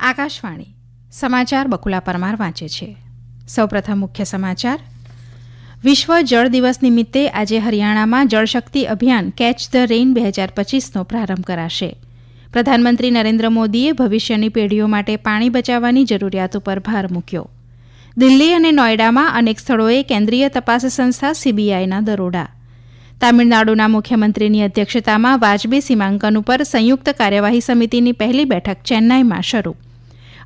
આકાશવાણી સમાચાર બકુલા પરમાર વાંચે છે. સૌપ્રથમ મુખ્ય સમાચાર. વિશ્વ જળ દિવસ નિમિત્તે આજે હરિયાણામાં જળશક્તિ અભિયાન કેચ ધ રેઇન 2025નો પ્રારંભ કરાશે. પ્રધાનમંત્રી નરેન્દ્ર મોદીએ ભવિષ્યની પેઢીઓ માટે પાણી બચાવવાની જરૂરિયાત ઉપર ભાર મૂક્યો. દિલ્હી અને નોઈડામાં અનેક સ્થળોએ કેન્દ્રીય તપાસ સંસ્થા સીબીઆઈના દરોડા. તામિલનાડુના મુખ્યમંત્રીની અધ્યક્ષતામાં વાજબી સીમાંકન ઉપર સંયુક્ત કાર્યવાહી સમિતિની પહેલી બેઠક ચેન્નાઈમાં શરૂ.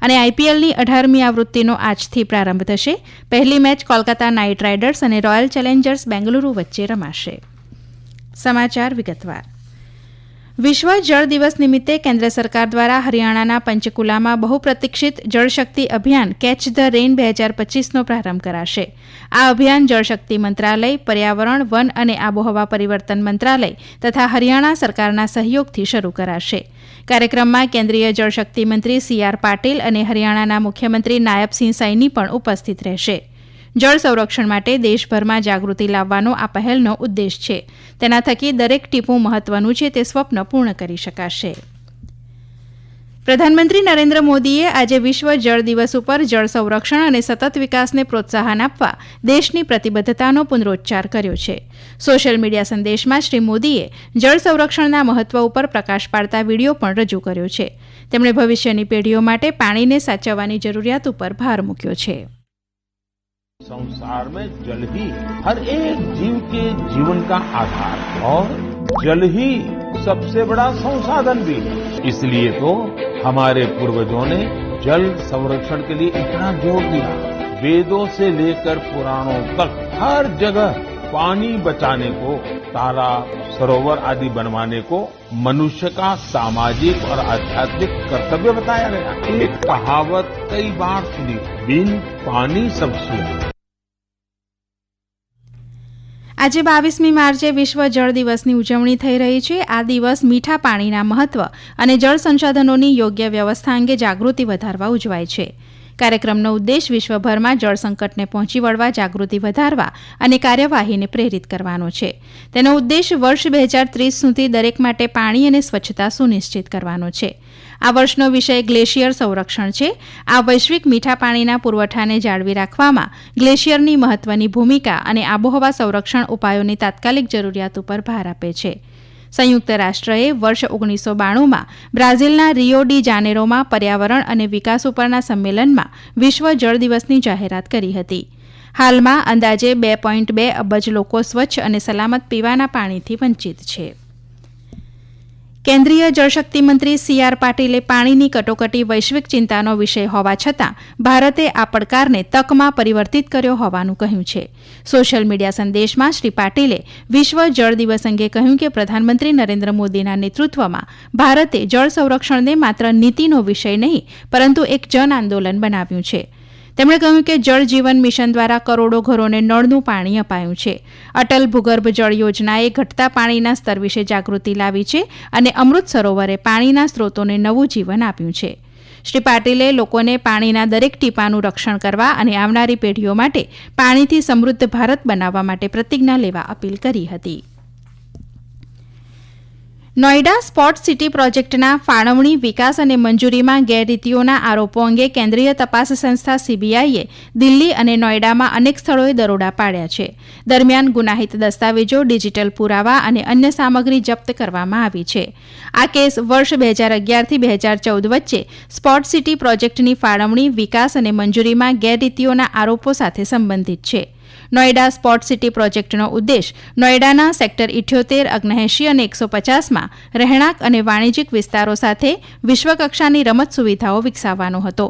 અને આઈપીએલની 18મી આવૃત્તિનો આજથી પ્રારંભ થશે. પહેલી મેચ કોલકાતા નાઇટ રાઇડર્સ અને રોયલ ચેલેન્જર્સ બેંગલુરુ વચ્ચે રમાશે. સમાચાર વિગતવાર. વિશ્વ જળ દિવસ નિમિત્તે કેન્દ્ર સરકાર દ્વારા હરિયાણાના પંચકુલામાં બહુપ્રતીક્ષિત જળશક્તિ અભિયાન કેચ ધ રેઇન 2025નો પ્રારંભ કરાશે. આ અભિયાન જળશક્તિ મંત્રાલય, પર્યાવરણ, વન અને આબોહવા પરિવર્તન મંત્રાલય તથા હરિયાણા સરકારના સહયોગથી શરૂ કરાશે. કાર્યક્રમમાં કેન્દ્રીય જળશક્તિ મંત્રી સી.આર. પાટીલ અને હરિયાણાના મુખ્યમંત્રી નાયબસિંહ સૈની પણ ઉપસ્થિત રહેશે. જળ સંરક્ષણ માટે દેશભરમાં જાગૃતિ લાવવાનો આ પહેલનો ઉદ્દેશ છે. તેના થકી દરેક ટીપું મહત્વનું છે તે સ્વપ્ન પૂર્ણ કરી શકાશે. પ્રધાનમંત્રી નરેન્દ્ર મોદીએ આજે વિશ્વ જળ દિવસ ઉપર જળ સંરક્ષણ અને સતત વિકાસને પ્રોત્સાહન આપવા દેશની પ્રતિબદ્ધતાનો પુનરોચ્ચાર કર્યો છે. સોશિયલ મીડિયા સંદેશમાં શ્રી મોદીએ જળ સંરક્ષણના મહત્વ ઉપર પ્રકાશ પાડતા વિડીયો પણ રજૂ કર્યો છે. તેમણે ભવિષ્યની પેઢીઓ માટે પાણીને સાચવવાની જરૂરિયાત ઉપર ભાર મૂક્યો છે. संसार में जल ही हर एक जीव के जीवन का आधार है और जल ही सबसे बड़ा संसाधन भी है. इसलिए तो हमारे पूर्वजों ने जल संरक्षण के लिए इतना जोर दिया. वेदों से लेकर पुराणों तक हर जगह पानी बचाने को, तालाब, सरोवर आदि बनवाने को मनुष्य का सामाजिक और आध्यात्मिक कर्तव्य बताया गया. एक कहावत कई बार सुनी, बिन पानी सब सून. આજે 22મી માર્ચે વિશ્વ જળ દિવસની ઉજવણી થઈ રહી છે. આ દિવસ મીઠા પાણીના મહત્વ અને જળ સંસાધનોની યોગ્ય વ્યવસ્થા અંગે જાગૃતિ વધારવા ઉજવાય છે. કાર્યક્રમનો ઉદ્દેશ વિશ્વભરમાં જળ સંકટને પહોંચી વળવા જાગૃતિ વધારવા અને કાર્યવાહીને પ્રેરિત કરવાનો છે. તેનો ઉદ્દેશ વર્ષ 2030 સુધી દરેક માટે પાણી અને સ્વચ્છતા સુનિશ્ચિત કરવાનો છે. આ વર્ષનો વિષય ગ્લેશિયર સંરક્ષણ છે. આ વૈશ્વિક મીઠા પાણીના પુરવઠાને જાળવી રાખવામાં ગ્લેશિયરની મહત્વની ભૂમિકા અને આબોહવા સંરક્ષણ ઉપાયોની તાત્કાલિક જરૂરિયાત ઉપર ભાર આપે છે. સંયુક્ત રાષ્ટ્રએ વર્ષ 1992માં બ્રાઝિલના રિયો ડી જાનેરોમાં પર્યાવરણ અને વિકાસ ઉપરના સંમેલનમાં વિશ્વ જળ દિવસની જાહેરાત કરી હતી. હાલમાં અંદાજે 2.2 અબજ લોકો સ્વચ્છ અને સલામત પીવાના પાણીથી વંચિત છે. કેન્દ્રીય જળશક્તિ મંત્રી સી.આર. પાટીલે પાણીની કટોકટી વૈશ્વિક ચિંતાનો વિષય હોવા છતાં ભારતે આ પડકારને તકમાં પરિવર્તિત કર્યો હોવાનું કહ્યું છે. સોશિયલ મીડિયા સંદેશમાં શ્રી પાટીલે વિશ્વ જળ દિવસ અંગે કહ્યું કે પ્રધાનમંત્રી નરેન્દ્ર મોદીના નેતૃત્વમાં ભારતે જળ સંરક્ષણને માત્ર નીતિનો વિષય નહીં પરંતુ એક જન આંદોલન બનાવ્યું છે. તેમણે કહ્યું કે જળ જીવન મિશન દ્વારા કરોડો ઘરોને નળનું પાણી અપાયું છે. અટલ ભૂગર્ભ જળ યોજનાએ ઘટતા પાણીના સ્તર વિશે જાગૃતિ લાવી છે અને અમૃત સરોવરે પાણીના સ્ત્રોતોને નવું જીવન આપ્યું છે. શ્રી પાટીલે લોકોને પાણીના દરેક ટીપાનું રક્ષણ કરવા અને આવનારી પેઢીઓ માટે પાણીથી સમૃદ્ધ ભારત બનાવવા માટે પ્રતિજ્ઞા લેવા અપીલ કરી હતી. નોઈડા સ્પોર્ટ સિટી પ્રોજેક્ટના ફાળવણી, વિકાસ અને મંજૂરીમાં ગેરરીતિઓના આરોપો અંગે કેન્દ્રીય તપાસ સંસ્થા સીબીઆઈએ દિલ્હી અને નોઈડામાં અનેક સ્થળોએ દરોડા પાડ્યા છે. દરમિયાન ગુનાહિત દસ્તાવેજો, ડિજિટલ પુરાવા અને અન્ય સામગ્રી જપ્ત કરવામાં આવી છે. આ કેસ વર્ષ 2011થી 2014 વચ્ચે સ્પોર્ટ સિટી પ્રોજેક્ટની ફાળવણી, વિકાસ અને મંજૂરીમાં ગેરરીતિઓના આરોપો સાથે સંબંધિત છે. નોઈડા સ્પોર્ટ સિટી પ્રોજેક્ટનો ઉદ્દેશ નોઈડાના સેક્ટર 78, 79 અને 150માં રહેણાંક અને વાણિજ્યિક વિસ્તારો સાથે વિશ્વકક્ષાની રમત સુવિધાઓ વિકસાવવાનો હતો.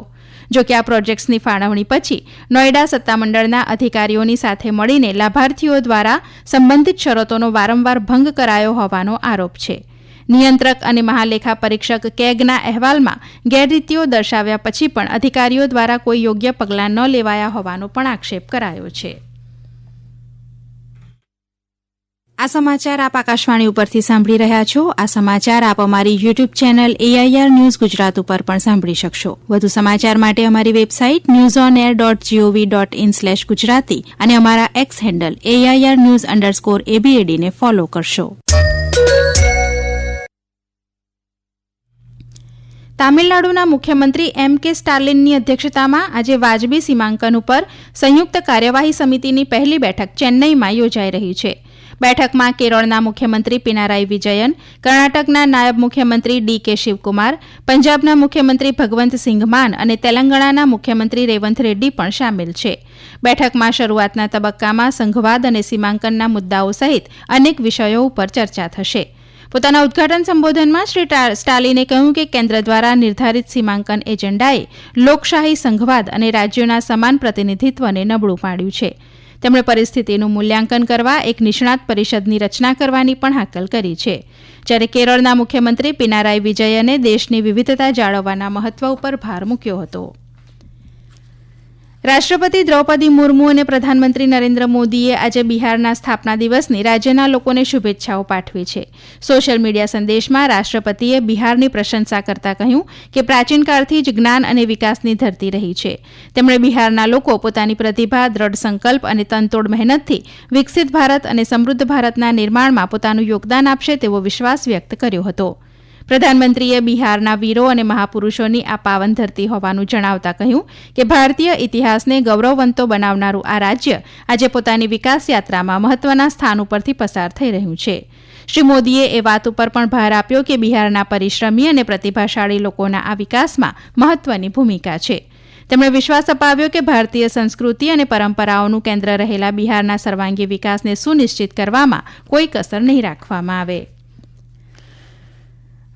જોકે આ પ્રોજેક્ટ્સની ફાળવણી પછી નોઈડા સત્તામંડળના અધિકારીઓની સાથે મળીને લાભાર્થીઓ દ્વારા સંબંધિત શરતોનો વારંવાર ભંગ કરાયો હોવાનો આરોપ છે. નિયંત્રક અને મહાલેખા પરીક્ષક કેગના અહેવાલમાં ગેરરીતિઓ દર્શાવ્યા પછી પણ અધિકારીઓ દ્વારા કોઈ યોગ્ય પગલાં ન લેવાયા હોવાનો પણ આક્ષેપ કરાયો છે. આ સમાચાર આપ આકાશવાણી ઉપરથી સાંભળી રહ્યા છો. આ સમાચાર આપ અમારી YouTube channel AIR news Gujarat ઉપર પણ સાંભળી શકશો. વધુ સમાચાર માટે અમારી વેબસાઇટ newsonair.gov.in/gujarati અને અમારા એક્સ હેન્ડલ AIR_news_ABAD ને ફોલો કરશો. તામિલનાડુના મુખ્યમંત્રી M.K. સ્ટાલિનની અધ્યક્ષતામાં આજે વાજબી સીમાંકન ઉપર સંયુક્ત કાર્યવાહી સમિતિની પહેલી બેઠક ચેન્નઈમાં યોજાઈ રહી છે. બેઠકમાં કેરળના મુખ્યમંત્રી પિનારાઈ વિજયન, કર્ણાટકના નાયબ મુખ્યમંત્રી D.K. શિવકુમાર, પંજાબના મુખ્યમંત્રી ભગવંતસિંઘ માન અને તેલંગાણાના મુખ્યમંત્રી રેવંત રેડ્ડી પણ સામેલ છે. બેઠકમાં શરૂઆતના તબક્કામાં સંઘવાદ અને સીમાંકનના મુદ્દાઓ સહિત અનેક વિષયો ઉપર ચર્ચા થશે. પોતાના ઉદઘાટન સંબોધનમાં શ્રી સ્ટાલિને કહ્યું કે કેન્દ્ર દ્વારા નિર્ધારિત સીમાંકન એજન્ડાએ લોકશાહી, સંઘવાદ અને રાજ્યોના સમાન પ્રતિનિધિત્વને નબળું પાડ્યું છે. તેમણે પરિસ્થિતિનું મૂલ્યાંકન કરવા એક નિષ્ણાત પરિષદની રચના કરવાની પણ હાકલ કરી છે. જ્યારે કેરળના મુખ્યમંત્રી પિનારાઈ વિજયને દેશની વિવિધતા જાળવવાના મહત્વ ઉપર ભાર મૂક્યો હતો. રાષ્ટ્રપતિ દ્રૌપદી મુર્મુ અને પ્રધાનમંત્રી નરેન્દ્ર મોદીએ આજે બિહારના સ્થાપના દિવસની રાજ્યના લોકોને શુભેચ્છાઓ પાઠવી છે. સોશિયલ મીડિયા સંદેશમાં રાષ્ટ્રપતિએ બિહારની પ્રશંસા કરતા કહ્યું કે પ્રાચીનકાળથી જ જ્ઞાન અને વિકાસની ધરતી રહી છે. તેમણે બિહારના લોકો પોતાની પ્રતિભા, દ્રઢ સંકલ્પ અને તનતોડ મહેનતથી વિકસિત ભારત અને સમૃદ્ધ ભારતના નિર્માણમાં પોતાનું યોગદાન આપશે તેવો વિશ્વાસ વ્યક્ત કર્યો હતો. પ્રધાનમંત્રીએ બિહારના વીરો અને મહાપુરુષોની આ પાવન ધરતી હોવાનું જણાવતા કહ્યું કે ભારતીય ઇતિહાસને ગૌરવવંતો બનાવનારું આ રાજ્ય આજે પોતાની વિકાસ યાત્રામાં મહત્વના સ્થાન ઉપરથી પસાર થઈ રહ્યું છે. શ્રી મોદીએ એ વાત ઉપર પણ ભાર આપ્યો કે બિહારના પરિશ્રમી અને પ્રતિભાશાળી લોકોના આ વિકાસમાં મહત્વની ભૂમિકા છે. તેમણે વિશ્વાસ અપાવ્યો કે ભારતીય સંસ્કૃતિ અને પરંપરાઓનું કેન્દ્ર રહેલા બિહારના સર્વાંગી વિકાસને સુનિશ્ચિત કરવામાં કોઈ કસર નહીં રાખવામાં આવે.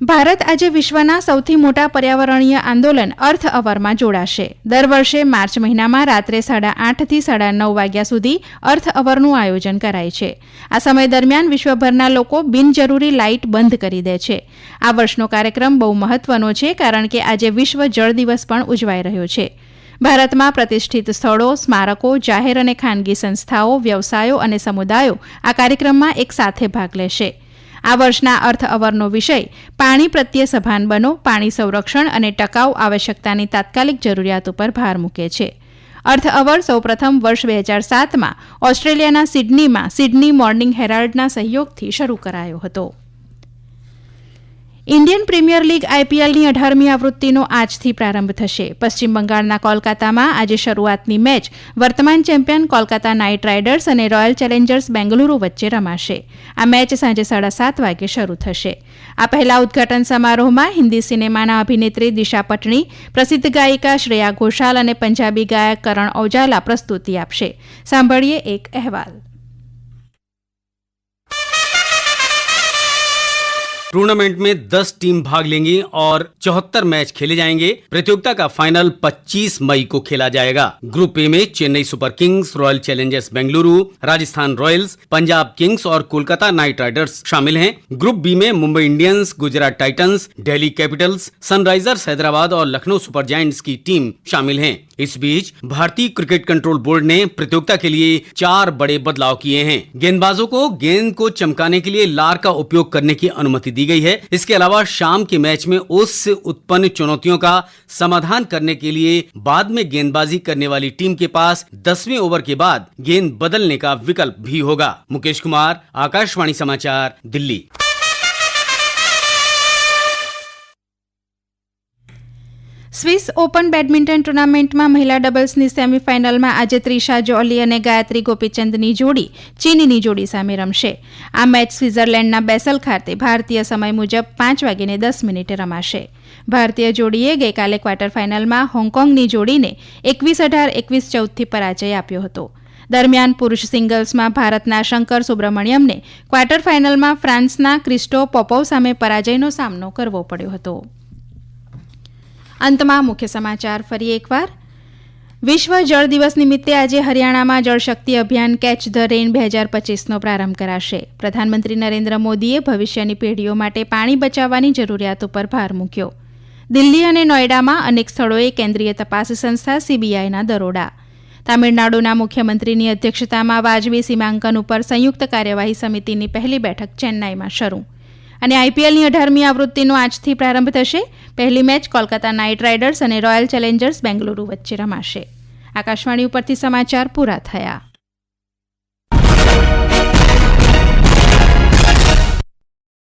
ભારત આજે વિશ્વના સૌથી મોટા પર્યાવરણીય આંદોલન અર્થ અવરમાં જોડાશે. દર વર્ષે માર્ચ મહિનામાં રાત્રે 8:30 થી 9:30 વાગ્યા સુધી અર્થ અવરનું આયોજન કરાય છે. આ સમય દરમિયાન વિશ્વભરના લોકો બિનજરૂરી લાઇટ બંધ કરી દે છે. આ વર્ષનો કાર્યક્રમ બહુ મહત્વનો છે કારણ કે આજે વિશ્વ જળ દિવસ પણ ઉજવાઈ રહ્યો છે. ભારતમાં પ્રતિષ્ઠિત સ્થળો, સ્મારકો, જાહેર અને ખાનગી સંસ્થાઓ, વ્યવસાયો અને સમુદાયો આ કાર્યક્રમમાં એક સાથે ભાગ લેશે. આ વર્ષના અર્થ અવરનો વિષય પાણી પ્રત્યે સભાન બનો, પાણી સંરક્ષણ અને ટકાઉ આવશ્યકતાની તાત્કાલિક જરૂરિયાત ઉપર ભાર મૂકે છે. અર્થ અવર સૌપ્રથમ વર્ષ 2007માં ઓસ્ટ્રેલિયાના સિડનીમાં સિડની મોર્નિંગ હેરાલ્ડના સહયોગથી શરૂ કરાયો હતો. ઇન્ડિયન પ્રીમિયર લીગ IPLની 18મી આવૃત્તિનો આજથી પ્રારંભ થશે. પશ્ચિમ બંગાળના કોલકાતામાં આજે શરૂઆતની મેચ વર્તમાન ચેમ્પિયન કોલકાતા નાઇટ રાઇડર્સ અને રોયલ ચેલેન્જર્સ બેંગલુરુ વચ્ચે રમાશે. આ મેચ સાંજે 7:30 વાગે શરૂ થશે. આ પહેલા ઉદઘાટન સમારોહમાં હિન્દી સિનેમાના અભિનેત્રી દિશા પટણી, પ્રસિદ્ધ ગાયિકા શ્રેયા ઘોષાલ અને પંજાબી ગાયક કરણ ઔજાલા પ્રસ્તુતિ આપશે. સાંભળીએ એક અહેવાલ. टूर्नामेंट में 10 टीम भाग लेंगी और 74 मैच खेले जाएंगे. प्रतियोगिता का फाइनल 25 मई को खेला जाएगा. ग्रुप ए में Chennai super Kings, royal Challengers Bengaluru, Rajasthan Royals, Punjab Kings और कोलकाता नाइट राइडर्स शामिल हैं. ग्रुप बी में Mumbai Indians, Gujarat Titans, Delhi Capitals, Sunrisers Hyderabad और लखनऊ सुपर जायंट्स की टीम शामिल हैं. इस बीच भारतीय क्रिकेट कंट्रोल बोर्ड ने प्रतियोगिता के लिए 4 बड़े बदलाव किए हैं. गेंदबाजों को गेंद को चमकाने के लिए लार का उपयोग करने की अनुमति दी गई है. इसके अलावा शाम के मैच में ओस से उत्पन्न चुनौतियों का समाधान करने के लिए बाद में गेंदबाजी करने वाली टीम के पास 10वें ओवर के बाद गेंद बदलने का विकल्प भी होगा. मुकेश कुमार, आकाशवाणी समाचार, दिल्ली. સ્વિસ ઓપન બેડમિન્ટન ટુર્નામેન્ટમાં મહિલા ડબલ્સની સેમીફાઇનલમાં આજે ત્રિષા જોલી અને ગાયત્રી ગોપીચંદની જોડી ચીનની જોડી સામે રમશે. આ મેચ સ્વિટ્ઝરલેન્ડના બેસલ ખાતે ભારતીય સમય મુજબ 5:10 રમાશે. ભારતીય જોડીએ ગઈકાલે ક્વાર્ટર ફાઇનલમાં હોંગકોંગની જોડીને 21-18, 21-14થી પરાજય આપ્યો હતો. દરમિયાન પુરુષ સિંગલ્સમાં ભારતના શંકર સુબ્રમણ્યમને ક્વાર્ટર ફાઇનલમાં ફ્રાન્સના ક્રિસ્ટો પોપોવ સામે પરાજયનો સામનો કરવો પડ્યો હતો. અંતમાં મુખ્ય સમાચાર ફરી એકવાર. વિશ્વ જળ દિવસ નિમિત્તે આજે હરિયાણામાં જળશક્તિ અભિયાન કેચ ધ રેઇન 2025નો પ્રારંભ કરાશે. પ્રધાનમંત્રી નરેન્દ્ર મોદીએ ભવિષ્યની પેઢીઓ માટે પાણી બચાવવાની જરૂરિયાત ઉપર ભાર મૂક્યો. દિલ્હી અને નોઈડામાં અનેક સ્થળોએ કેન્દ્રીય તપાસ સંસ્થા CBIના દરોડા. તામિલનાડુના મુખ્યમંત્રીની અધ્યક્ષતામાં વાજબી સીમાંકન ઉપર સંયુક્ત કાર્યવાહી સમિતિની પહેલી બેઠક ચેન્નાઈમાં શરૂ. અને IPLની 18મી આવૃત્તિનો આજથી પ્રારંભ થશે. પહેલી મેચ કોલકાતા નાઇટ રાઇડર્સ અને રોયલ ચેલેન્જર્સ બેંગલુરુ વચ્ચે રમાશે. આકાશવાણી ઉપરથી સમાચાર પૂરા થયા.